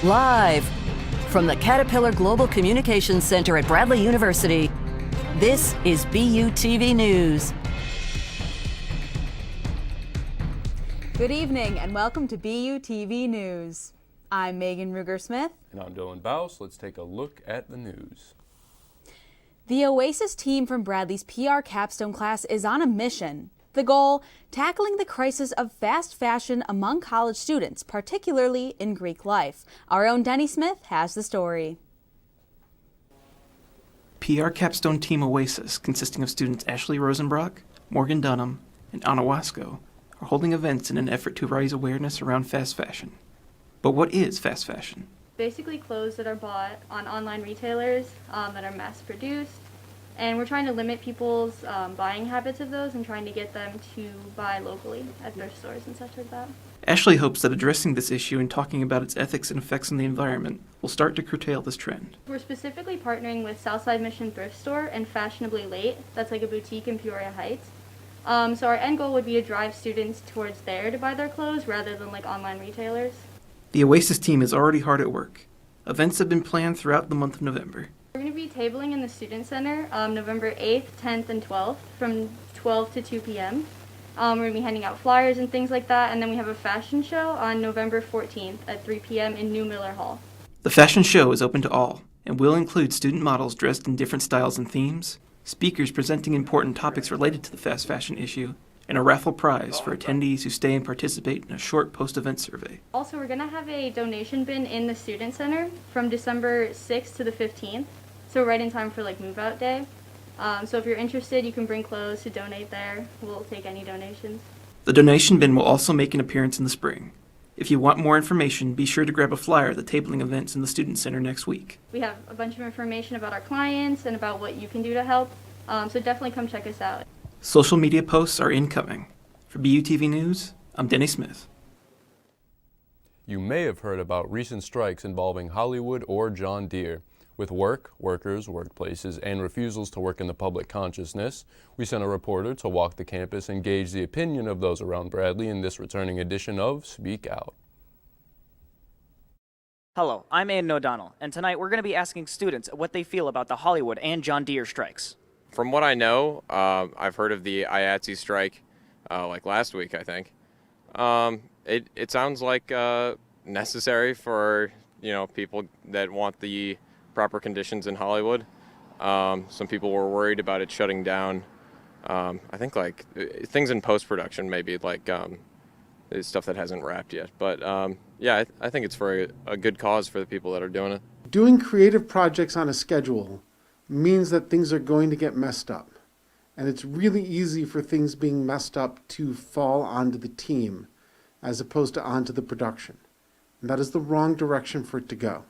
Live from the Caterpillar Global Communications Center at Bradley University, this is BUTV News. Good evening and welcome to BUTV News. I'm Megan Ruger-Smith. And I'm Dylan Baus. Let's take a look at the news. The Oasis team from Bradley's PR capstone class is on a mission. The goal, tackling the crisis of fast fashion among college students, particularly in Greek life. Our own Denny Smith has the story. PR capstone team Oasis, consisting of students Ashley Rosenbrock, Morgan Dunham, and Anna Wasco, are holding events in an effort to raise awareness around fast fashion. But what is fast fashion? Basically clothes that are bought on online retailers that are mass-produced. And we're trying to limit people's buying habits of those and trying to get them to buy locally at thrift stores and such like that. Ashley hopes that addressing this issue and talking about its ethics and effects on the environment will start to curtail this trend. We're specifically partnering with Southside Mission Thrift Store and Fashionably Late. That's like a boutique in Peoria Heights. So our end goal would be to drive students towards there to buy their clothes rather than like online retailers. The Oasis team is already hard at work. Events have been planned throughout the month of November. We're going to be tabling in the Student Center November 8th, 10th, and 12th from 12 to 2 p.m. We're going to be handing out flyers and things like that, and then we have a fashion show on November 14th at 3 p.m. in New Miller Hall. The fashion show is open to all and will include student models dressed in different styles and themes, speakers presenting important topics related to the fast fashion issue, and a raffle prize for attendees who stay and participate in a short post-event survey. Also, we're going to have a donation bin in the Student Center from December 6th to the 15th, so right in time for like move-out day. So if you're interested, you can bring clothes to donate there. We'll take any donations. The donation bin will also make an appearance in the spring. If you want more information, be sure to grab a flyer at the tabling events in the Student Center next week. We have a bunch of information about our clients and about what you can do to help, so definitely come check us out. Social media posts are incoming. For BUTV News, I'm Denny Smith. You may have heard about recent strikes involving Hollywood or John Deere. With work, workers, workplaces, and refusals to work in the public consciousness, we sent a reporter to walk the campus and gauge the opinion of those around Bradley in this returning edition of Speak Out. Hello, I'm Aiden O'Donnell, and tonight we're going to be asking students what they feel about the Hollywood and John Deere strikes. From what I know, I've heard of the IATSE strike like last week, I think. It sounds like necessary for, people that want the proper conditions in Hollywood. Some people were worried about it shutting down. I think like things in post-production, maybe like stuff that hasn't wrapped yet. But yeah, I think it's for a good cause for the people that are doing it. Doing creative projects on a schedule means that things are going to get messed up. And it's really easy for things being messed up to fall onto the team as opposed to onto the production. And that is the wrong direction for it to go.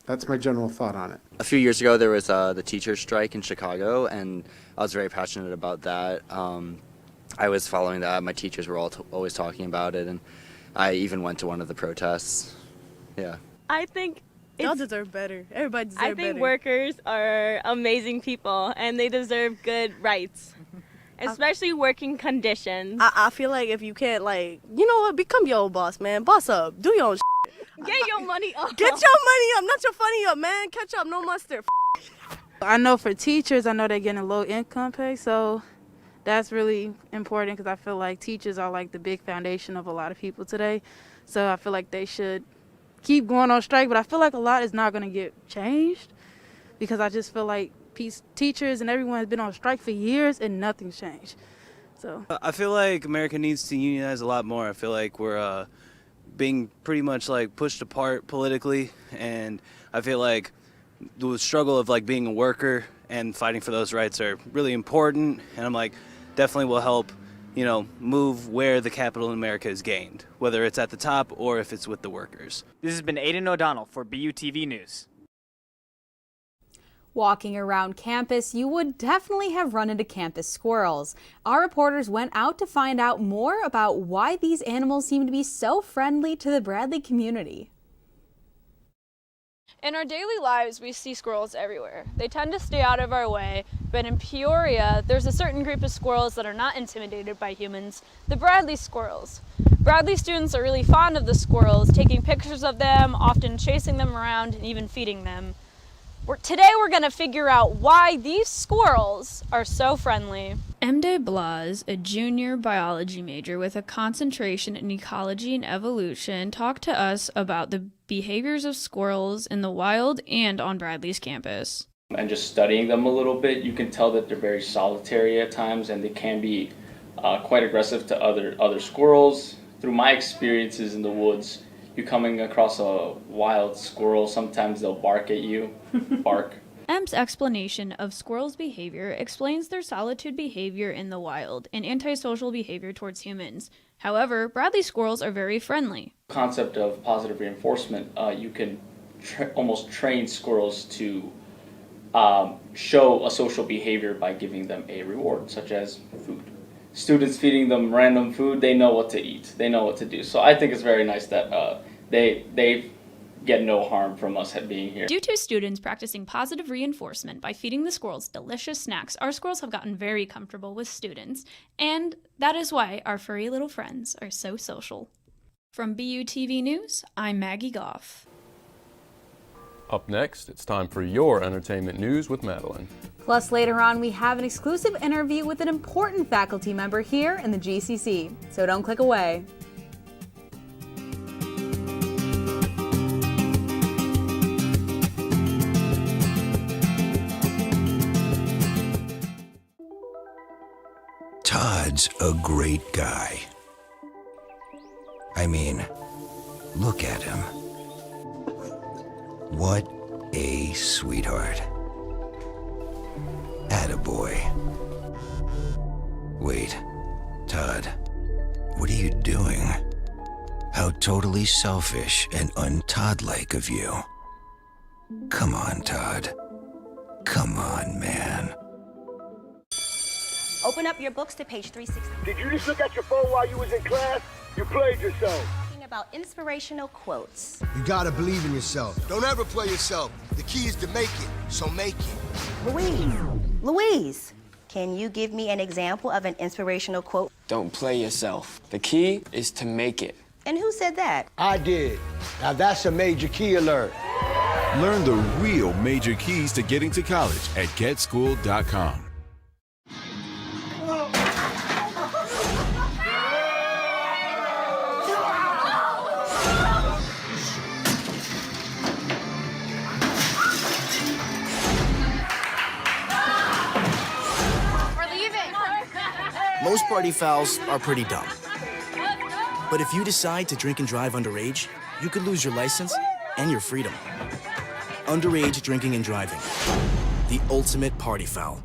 That's my general thought on it. A few years ago, there was the teacher's strike in Chicago, and I was very passionate about that. I was following that. My teachers were always talking about it, and I even went to one of the protests. Yeah. I think y'all deserve better. Everybody deserves better. I think workers are amazing people, and they deserve good rights, especially working conditions. I feel like if you can't, become your own boss, man. Boss up. Do your own Get your money up. Get your money up, not your funny up, man. Catch up, no mustard. I know for teachers, I know they're getting low income pay, so that's really important because I feel like teachers are like the big foundation of a lot of people today. So I feel like they should keep going on strike, but I feel like a lot is not going to get changed because I just feel like teachers and everyone has been on strike for years and nothing's changed. So I feel like America needs to unionize a lot more. I feel like we're being pretty much like pushed apart politically, and I feel like the struggle of like being a worker and fighting for those rights are really important, and I'm like definitely will help move where the capital in America is gained, whether it's at the top or if it's with the workers. This has been Aiden O'Donnell for BUTV News. Walking around campus, you would definitely have run into campus squirrels. Our reporters went out to find out more about why these animals seem to be so friendly to the Bradley community. In our daily lives, we see squirrels everywhere. They tend to stay out of our way, but in Peoria, there's a certain group of squirrels that are not intimidated by humans, the Bradley squirrels. Bradley students are really fond of the squirrels, taking pictures of them, often chasing them around, and even feeding them. Today we're going to figure out why these squirrels are so friendly. Emde Blas, a junior biology major with a concentration in ecology and evolution, talked to us about the behaviors of squirrels in the wild and on Bradley's campus. And just studying them a little bit, you can tell that they're very solitary at times, and they can be quite aggressive to other squirrels. Through my experiences in the woods, you coming across a wild squirrel, sometimes they'll bark at you. Bark. M's explanation of squirrels' behavior explains their solitude behavior in the wild and antisocial behavior towards humans. However, Bradley squirrels are very friendly. Concept of positive reinforcement, you can almost train squirrels to show a social behavior by giving them a reward, such as food. Students feeding them random food, they know what to eat, they know what to do. So I think it's very nice that they get no harm from us being here. Due to students practicing positive reinforcement by feeding the squirrels delicious snacks, our squirrels have gotten very comfortable with students, and that is why our furry little friends are so social. From BUTV News, I'm Maggie Goff. Up next, it's time for your entertainment news with Madeline. Plus, later on, we have an exclusive interview with an important faculty member here in the GCC, so don't click away. Todd's a great guy. I mean, look at him. What a sweetheart. Attaboy. Wait, Todd, what are you doing? How totally selfish and un-Todd-like of you. Come on, Todd. Come on, man. Open up your books to page 360. Did you just look at your phone while you was in class? You played yourself. About inspirational quotes. You gotta believe in yourself. Don't ever play yourself. The key is to make it, so make it. Louise, can you give me an example of an inspirational quote? Don't play yourself. The key is to make it. And who said that? I did. Now that's a major key alert. Learn the real major keys to getting to college at getschool.com. Most party fouls are pretty dumb. But if you decide to drink and drive underage, you could lose your license and your freedom. Underage drinking and driving. The ultimate party foul.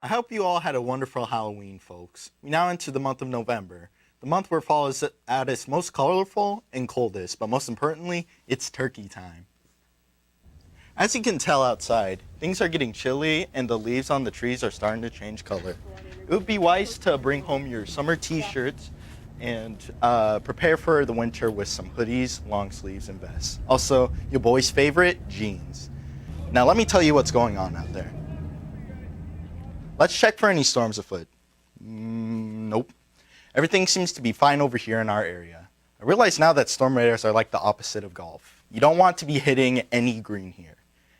I hope you all had a wonderful Halloween, folks. We now enter the month of November, the month where fall is at its most colorful and coldest, but most importantly, it's turkey time. As you can tell outside, things are getting chilly and the leaves on the trees are starting to change color. It would be wise to bring home your summer t-shirts and prepare for the winter with some hoodies, long sleeves, and vests. Also, your boy's favorite, jeans. Now let me tell you what's going on out there. Let's check for any storms afoot. Nope. Everything seems to be fine over here in our area. I realize now that storm radars are like the opposite of golf. You don't want to be hitting any green here.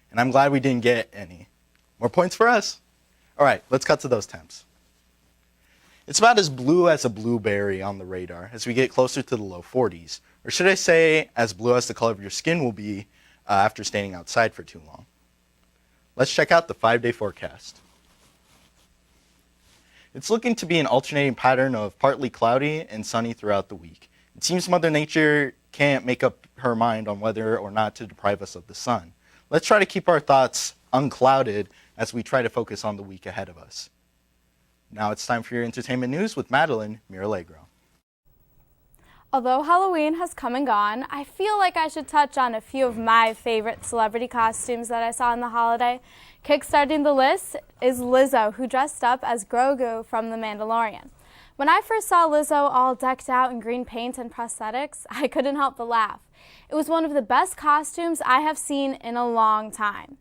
And I'm glad we didn't get any. More points for us. All right, let's cut to those temps. It's about as blue as a blueberry on the radar as we get closer to the low 40s. Or should I say, as blue as the color of your skin will be after standing outside for too long. Let's check out the 5-day forecast. It's looking to be an alternating pattern of partly cloudy and sunny throughout the week. It seems Mother Nature can't make up her mind on whether or not to deprive us of the sun. Let's try to keep our thoughts unclouded as we try to focus on the week ahead of us. Now it's time for your entertainment news with Madeline Miralegro. Although Halloween has come and gone, I feel like I should touch on a few of my favorite celebrity costumes that I saw in the holiday. Kickstarting the list is Lizzo, who dressed up as Grogu from The Mandalorian. When I first saw Lizzo all decked out in green paint and prosthetics, I couldn't help but laugh. It was one of the best costumes I have seen in a long time.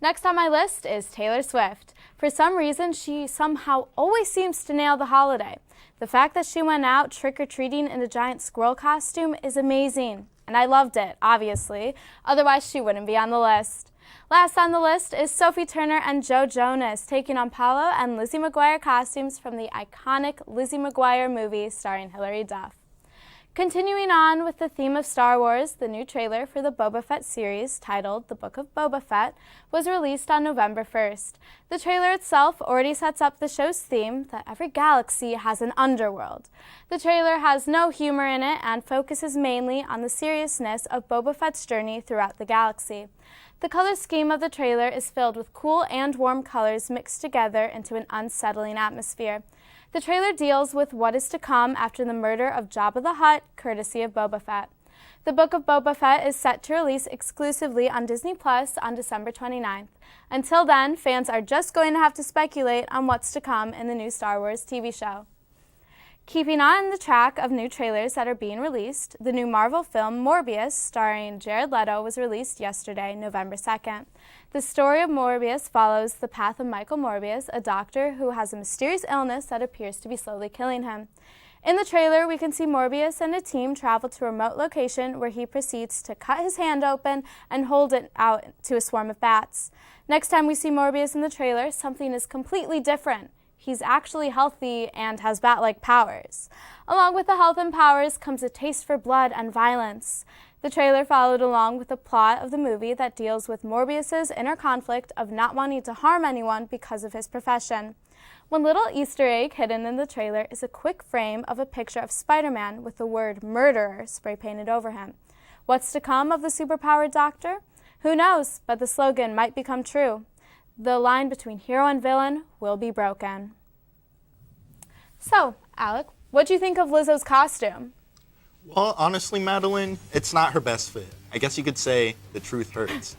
Next on my list is Taylor Swift. For some reason, she somehow always seems to nail the holiday. The fact that she went out trick-or-treating in a giant squirrel costume is amazing, and I loved it, obviously. Otherwise, she wouldn't be on the list. Last on the list is Sophie Turner and Joe Jonas taking on Paolo and Lizzie McGuire costumes from the iconic Lizzie McGuire movie starring Hilary Duff. Continuing on with the theme of Star Wars, the new trailer for the Boba Fett series, titled The Book of Boba Fett, was released on November 1st. The trailer itself already sets up the show's theme that every galaxy has an underworld. The trailer has no humor in it and focuses mainly on the seriousness of Boba Fett's journey throughout the galaxy. The color scheme of the trailer is filled with cool and warm colors mixed together into an unsettling atmosphere. The trailer deals with what is to come after the murder of Jabba the Hutt, courtesy of Boba Fett. The Book of Boba Fett is set to release exclusively on Disney Plus on December 29th. Until then, fans are just going to have to speculate on what's to come in the new Star Wars TV show. Keeping on the track of new trailers that are being released, the new Marvel film Morbius, starring Jared Leto, was released yesterday, November 2nd. The story of Morbius follows the path of Michael Morbius, a doctor who has a mysterious illness that appears to be slowly killing him. In the trailer, we can see Morbius and a team travel to a remote location where he proceeds to cut his hand open and hold it out to a swarm of bats. Next time we see Morbius in the trailer, something is completely different. He's actually healthy and has bat-like powers. Along with the health and powers comes a taste for blood and violence. The trailer followed along with the plot of the movie that deals with Morbius's inner conflict of not wanting to harm anyone because of his profession. One little Easter egg hidden in the trailer is a quick frame of a picture of Spider-Man with the word murderer spray painted over him. What's to come of the superpowered doctor? Who knows, but the slogan might become true. The line between hero and villain will be broken. So, Alec, what do you think of Lizzo's costume? Well, honestly, Madeline, it's not her best fit. I guess you could say the truth hurts.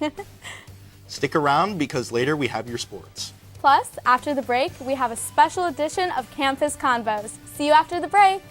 Stick around because later we have your sports. Plus, after the break, we have a special edition of Campus Convos. See you after the break.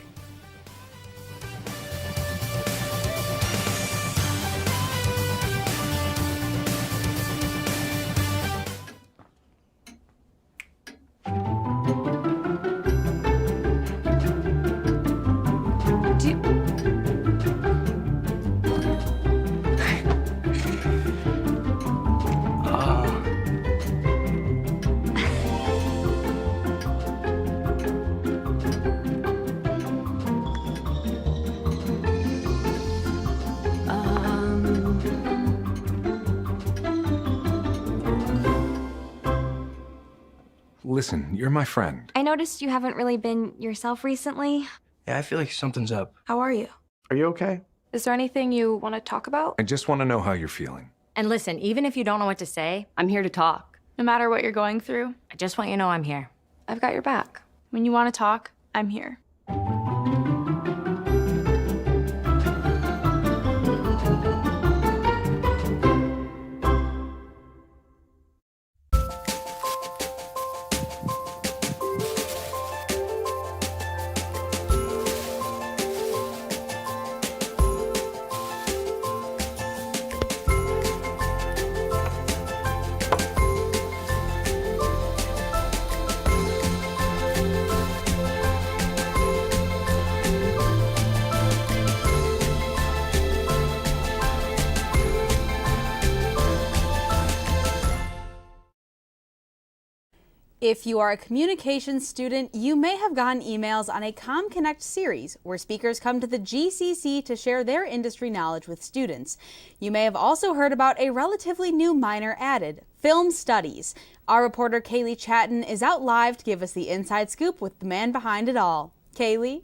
Listen, you're my friend. I noticed you haven't really been yourself recently. Yeah, I feel like something's up. How are you? Are you okay? Is there anything you want to talk about? I just want to know how you're feeling. And listen, even if you don't know what to say, I'm here to talk. No matter what you're going through, I just want you to know I'm here. I've got your back. when you want to talk, I'm here. If you are a communications student, you may have gotten emails on a ComConnect series where speakers come to the GCC to share their industry knowledge with students. You may have also heard about a relatively new minor added, film studies. Our reporter Kaylee Chatton is out live to give us the inside scoop with the man behind it all. Kaylee?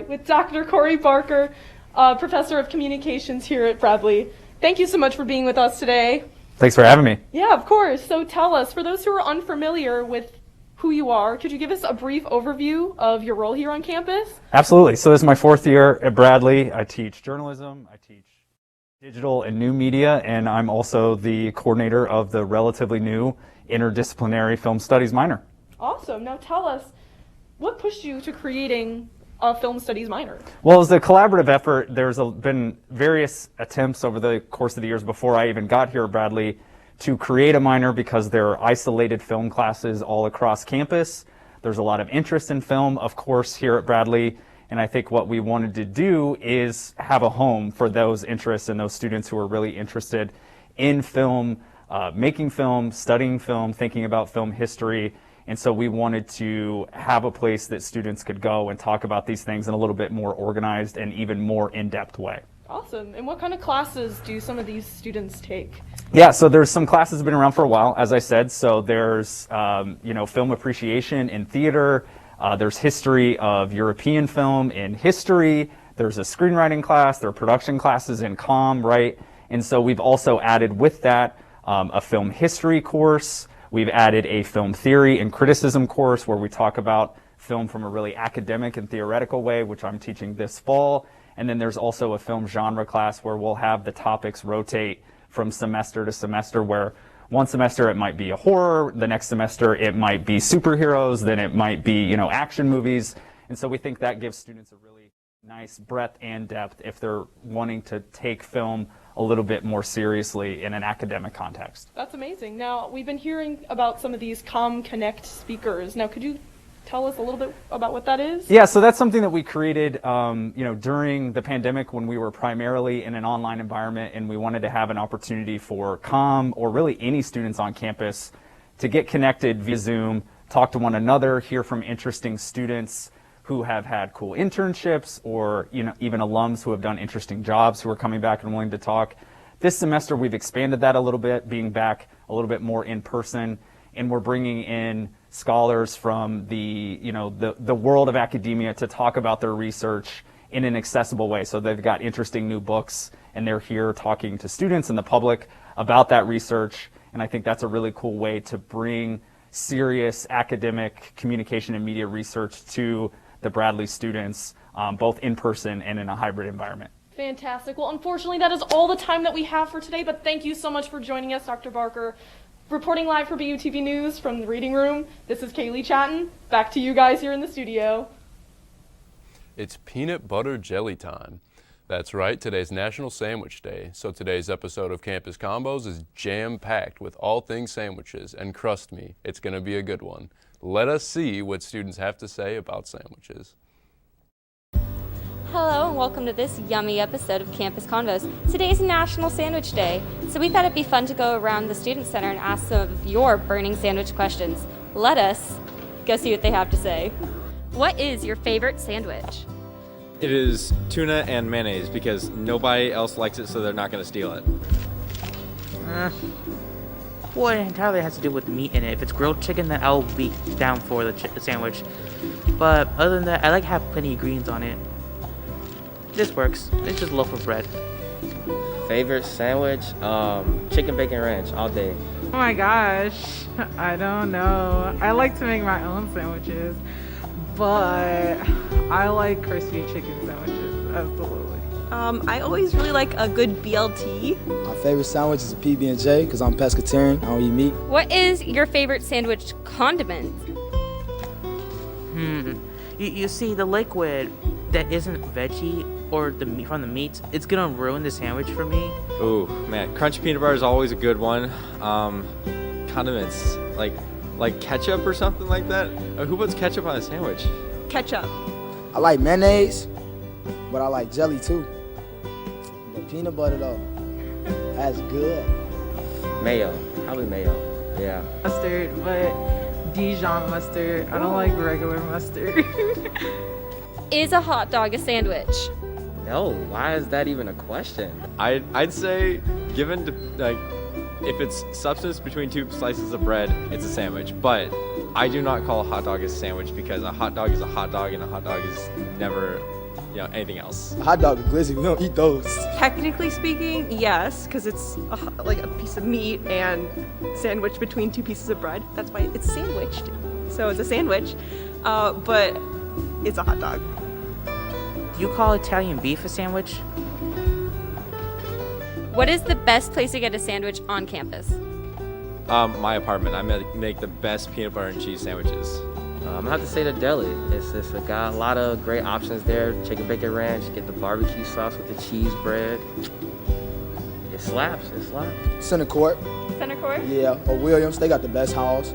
with Dr. Corey Barker, Professor of Communications here at Bradley. Thank you so much for being with us today. Thanks for having me. Yeah, of course. So tell us, for those who are unfamiliar with who you are, could you give us a brief overview of your role here on campus? Absolutely. So this is my 4th year at Bradley. I teach journalism, I teach digital and new media, and I'm also the coordinator of the relatively new interdisciplinary film studies minor. Awesome. Now tell us, what pushed you to creating a film studies minor? Well, as a collaborative effort, there's been various attempts over the course of the years before I even got here at Bradley to create a minor because there are isolated film classes all across campus. There's a lot of interest in film, of course, here at Bradley, and I think what we wanted to do is have a home for those interests and those students who are really interested in film, making film, studying film, thinking about film history. And so we wanted to have a place that students could go and talk about these things in a little bit more organized and even more in-depth way. Awesome. And what kind of classes do some of these students take? Yeah, so there's some classes that have been around for a while, as I said. So there's, film appreciation in theater. There's history of European film in history. There's a screenwriting class. There are production classes in comm, right? And so we've also added with that a film history course. We've added a film theory and criticism course where we talk about film from a really academic and theoretical way, which I'm teaching this fall. And then there's also a film genre class where we'll have the topics rotate from semester to semester, where one semester it might be a horror, the next semester it might be superheroes, then it might be, action movies. And so we think that gives students a really nice breadth and depth if they're wanting to take film a little bit more seriously in an academic context. That's amazing. Now, we've been hearing about some of these Connect speakers. Now, could you tell us a little bit about what that is? Yeah, so that's something that we created, during the pandemic when we were primarily in an online environment, and we wanted to have an opportunity for or really any students on campus to get connected via Zoom, talk to one another, hear from interesting students who have had cool internships, or even alums who have done interesting jobs who are coming back and willing to talk. This semester we've expanded that a little bit, being back a little bit more in person, and we're bringing in scholars from the world of academia to talk about their research in an accessible way. So they've got interesting new books, and they're here talking to students and the public about that research. And I think that's a really cool way to bring serious academic communication and media research to the Bradley students, both in person and in a hybrid environment. Fantastic. Well, unfortunately, that is all the time that we have for today, but thank you so much for joining us, Dr. Barker. Reporting live for BUTV News from the Reading Room, this is Kaylee Chatton. Back to you guys here in the studio. It's peanut butter jelly time. That's right, today's National Sandwich Day. So today's episode of Campus Combos is jam-packed with all things sandwiches, and trust me, it's going to be a good one. Let us see what students have to say about sandwiches. Hello and welcome to this yummy episode of Campus Convos. Today's National Sandwich Day, so we thought it'd be fun to go around the Student Center and ask some of your burning sandwich questions. Let us go see what they have to say. What is your favorite sandwich? It is tuna and mayonnaise because nobody else likes it, so they're not going to steal it. Well, it entirely has to do with the meat in it. If it's grilled chicken, then I'll be down for the sandwich. But other than that, I like to have plenty of greens on it. This works. It's just a loaf of bread. Favorite sandwich? Chicken bacon ranch all day. Oh my gosh, I don't know. I like to make my own sandwiches, but I like crispy chicken sandwiches, absolutely. I always really like a good BLT. My favorite sandwich is a PB&J because I'm pescatarian. I don't eat meat. What is your favorite sandwich condiment? You see, the liquid that isn't veggie or the meat from the meats, it's gonna ruin the sandwich for me. Ooh, man, crunchy peanut butter is always a good one. Condiments, like ketchup or something like that. Who puts ketchup on a sandwich? Ketchup. I like mayonnaise, but I like jelly too. But peanut butter though, that's good. Mayo, probably mayo, yeah. Mustard, but Dijon mustard. I don't like regular mustard. Is a hot dog a sandwich? No, why is that even a question? I'd say, given If it's substance between two slices of bread, it's a sandwich. But I do not call a hot dog a sandwich because a hot dog is a hot dog and a hot dog is never, anything else. A hot dog is glizzy. We don't eat those. Technically speaking, yes, because it's like a piece of meat and sandwiched between two pieces of bread. That's why it's sandwiched. So it's a sandwich, but it's a hot dog. Do you call Italian beef a sandwich? What is the best place to get a sandwich on campus? My apartment. I make the best peanut butter and cheese sandwiches. I'm gonna have to say the deli. It's got a lot of great options there. Chicken bacon ranch, get the barbecue sauce with the cheese bread. It slaps, it slaps. Center Court. Center Court? Yeah, or Williams. They got the best house.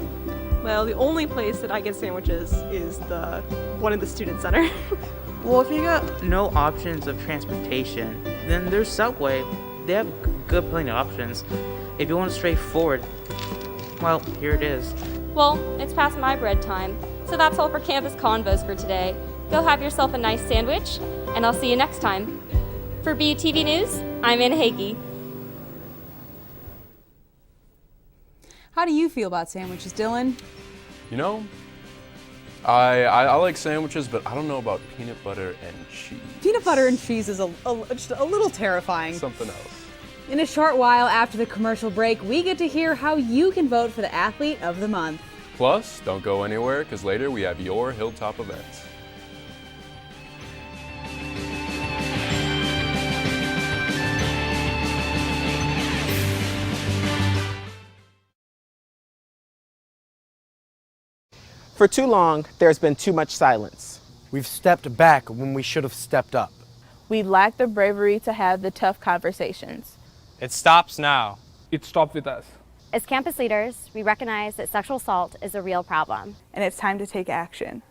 Well, the only place that I get sandwiches is the one in the student center. Well, if you got no options of transportation, then there's Subway. They have plenty of options. If you want straightforward, well, here it is. Well, it's past my bread time, so that's all for Campus Convos for today. Go have yourself a nice sandwich, and I'll see you next time. For BUTV News, I'm Anna Hagee. How do you feel about sandwiches, Dylan? I like sandwiches, but I don't know about peanut butter and cheese. Peanut butter and cheese is just a little terrifying. Something else. In a short while after the commercial break, we get to hear how you can vote for the Athlete of the Month. Plus, don't go anywhere, because later we have your Hilltop events. For too long, there's been too much silence. We've stepped back when we should have stepped up. We lack the bravery to have the tough conversations. It stops now. It stopped with us. As campus leaders, we recognize that sexual assault is a real problem. And it's time to take action.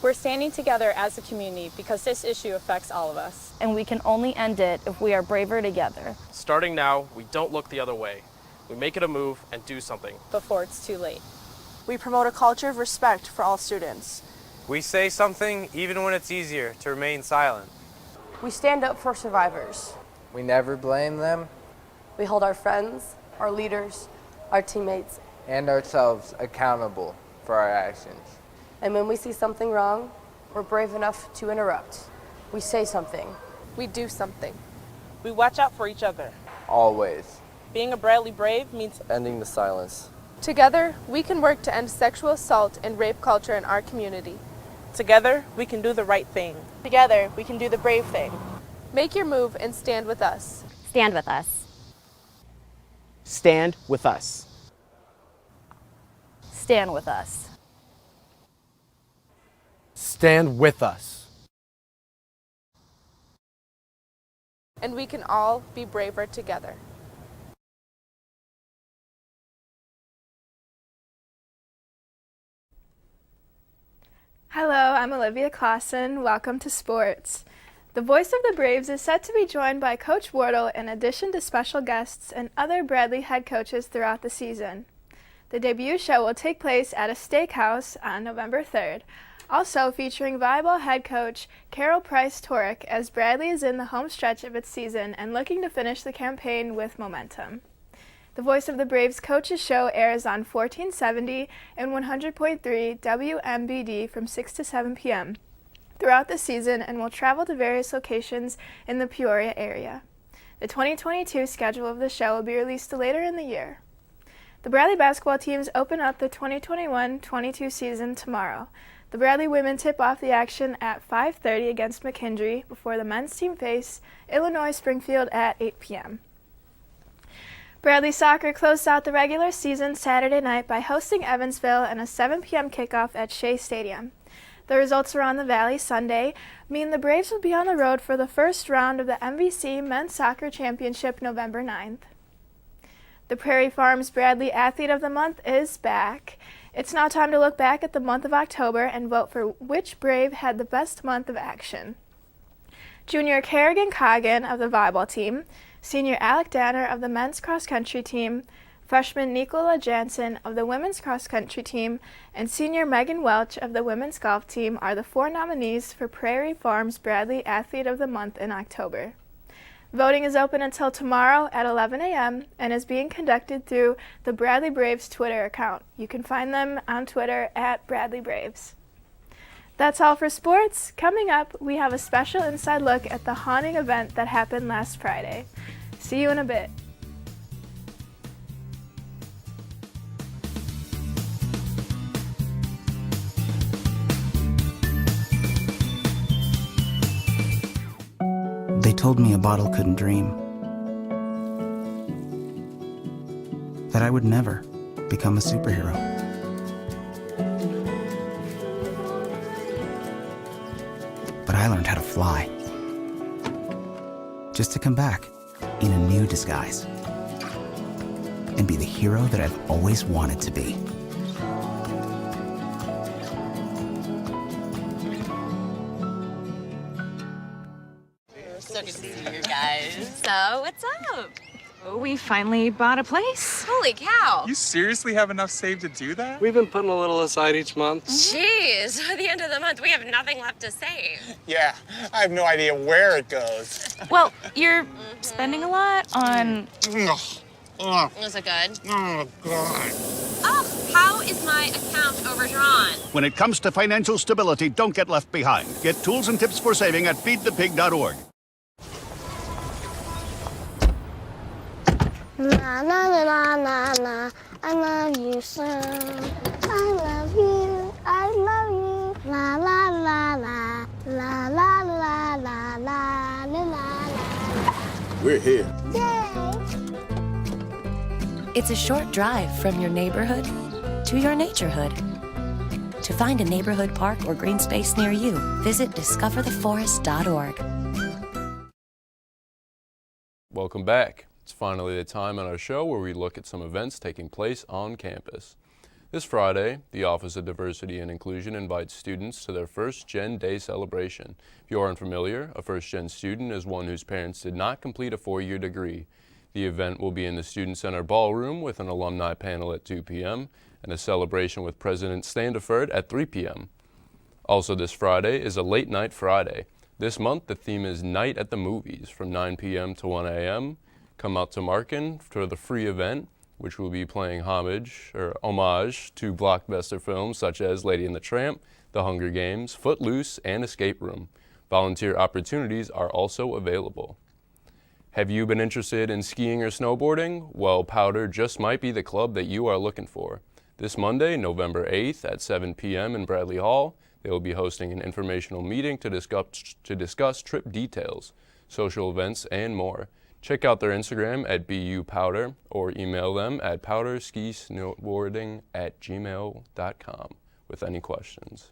We're standing together as a community because this issue affects all of us. And we can only end it if we are braver together. Starting now, we don't look the other way. We make it a move and do something. Before it's too late. We promote a culture of respect for all students. We say something even when it's easier to remain silent. We stand up for survivors. We never blame them. We hold our friends, our leaders, our teammates, And ourselves accountable for our actions. and when we see something wrong, we're brave enough to interrupt. We say something. We do something. We watch out for each other. Always. Being a Bradley Brave means Ending the silence. together we can work to end sexual assault and rape culture in our community. Together we can do the right thing. Together, we can do the brave thing. Make your move and stand with us. Stand with us. Stand with us. Stand with us. Stand with us. And we can all be braver together. Hello, I'm Olivia Clausen. Welcome to Sports. The voice of the Braves is set to be joined by Coach Wardle in addition to special guests and other Bradley head coaches throughout the season. The debut show will take place at a steakhouse on November 3rd, also featuring volleyball head coach Carol Price-Torick as Bradley is in the home stretch of its season and looking to finish the campaign with momentum. The Voice of the Braves Coaches Show airs on 1470 and 100.3 WMBD from 6 to 7 p.m. throughout the season and will travel to various locations in the Peoria area. The 2022 schedule of the show will be released later in the year. The Bradley basketball teams open up the 2021-22 season tomorrow. The Bradley women tip off the action at 5:30 against McKendree before the men's team face Illinois Springfield at 8 p.m. Bradley Soccer closed out the regular season Saturday night by hosting Evansville in a 7 p.m. kickoff at Shea Stadium. The results around the Valley Sunday mean the Braves will be on the road for the first round of the MVC Men's Soccer Championship November 9th. The Prairie Farms Bradley Athlete of the Month is back. It's now time to look back at the month of October and vote for which Brave had the best month of action. Junior Kerrigan Coggin of the volleyball team, Senior Alec Danner of the men's cross-country team, Freshman Nicola Jansen of the women's cross-country team, and Senior Megan Welch of the women's golf team are the 4 nominees for Prairie Farms Bradley Athlete of the Month in October. Voting is open until tomorrow at 11 a.m. and is being conducted through the Bradley Braves Twitter account. You can find them on Twitter at Bradley Braves. That's all for sports. Coming up, we have a special inside look at the haunting event that happened last Friday. See you in a bit. They told me a bottle couldn't dream. That I would never become a superhero. But I learned how to fly. Just to come back in a new disguise. And be the hero that I've always wanted to be. So good to see you guys. So, what's up? Oh, we finally bought a place. Holy cow. You seriously have enough saved to do that? We've been putting a little aside each month. Jeez, at the end of the month, we have nothing left to save. Yeah, I have no idea where it goes. Well, you're spending a lot on... Oh, Is it good? God. Oh, how is my account overdrawn? When it comes to financial stability, don't get left behind. Get tools and tips for saving at feedthepig.org. Na na na na na, I love you so. I love you, I love you. La la la la, la la la la la la la. We're here. Yay! It's a short drive from your neighborhood to your naturehood. To find a neighborhood park or green space near you, visit discovertheforest.org. Welcome back. It's finally the time on our show where we look at some events taking place on campus. This Friday, the Office of Diversity and Inclusion invites students to their First Gen Day celebration. If you are unfamiliar, a First Gen student is one whose parents did not complete a 4-year degree. The event will be in the Student Center Ballroom with an alumni panel at 2 p.m. and a celebration with President Standiford at 3 p.m. Also this Friday is a Late Night Friday. This month, the theme is Night at the Movies from 9 p.m. to 1 a.m. Come out to Markin for the free event, which will be playing homage to blockbuster films such as Lady and the Tramp, The Hunger Games, Footloose, and Escape Room. Volunteer opportunities are also available. Have you been interested in skiing or snowboarding? Well, Powder just might be the club that you are looking for. This Monday, November 8th at 7 p.m. in Bradley Hall, they will be hosting an informational meeting to discuss trip details, social events, and more. Check out their Instagram at BUPowder or email them at powderskisnowboarding@gmail.com with any questions.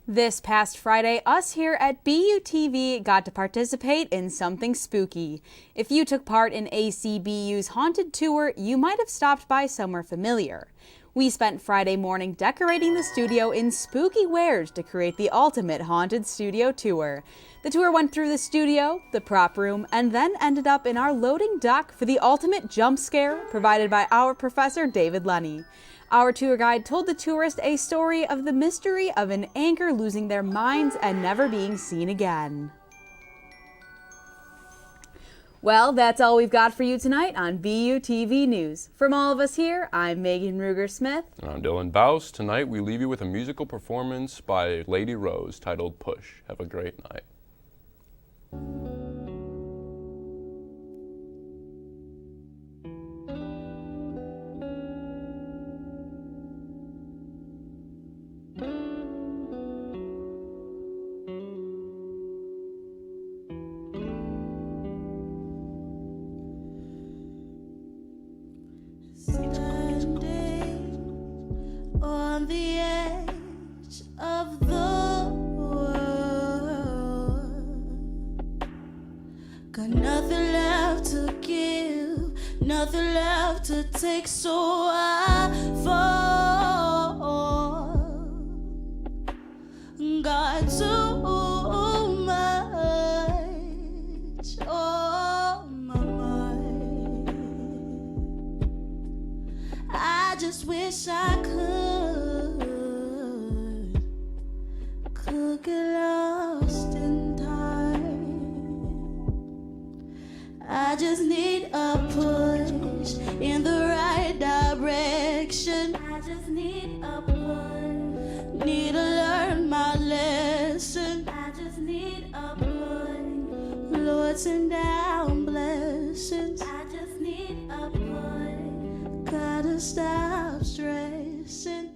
This past Friday, us here at BUTV got to participate in something spooky. If you took part in ACBU's Haunted Tour, you might have stopped by somewhere familiar. We spent Friday morning decorating the studio in spooky wares to create the ultimate haunted studio tour. The tour went through the studio, the prop room, and then ended up in our loading dock for the ultimate jump scare provided by our professor David Lenny. Our tour guide told the tourist a story of the mystery of an anchor losing their minds and never being seen again. Well, that's all we've got for you tonight on BUTV News. From all of us here, I'm Megan Ruger-Smith. And I'm Dylan Baus. Tonight we leave you with a musical performance by Lady Rose titled Push. Have a great night. On the edge of the world, got nothing left to give, nothing left to take, so I fall. Got too much on my mind. I just wish I could get lost in time. I just need a push in the right direction. I just need a push. Need to learn my lesson. I just need a push. Lord, send down blessings. I just need a push. Gotta stop stressing.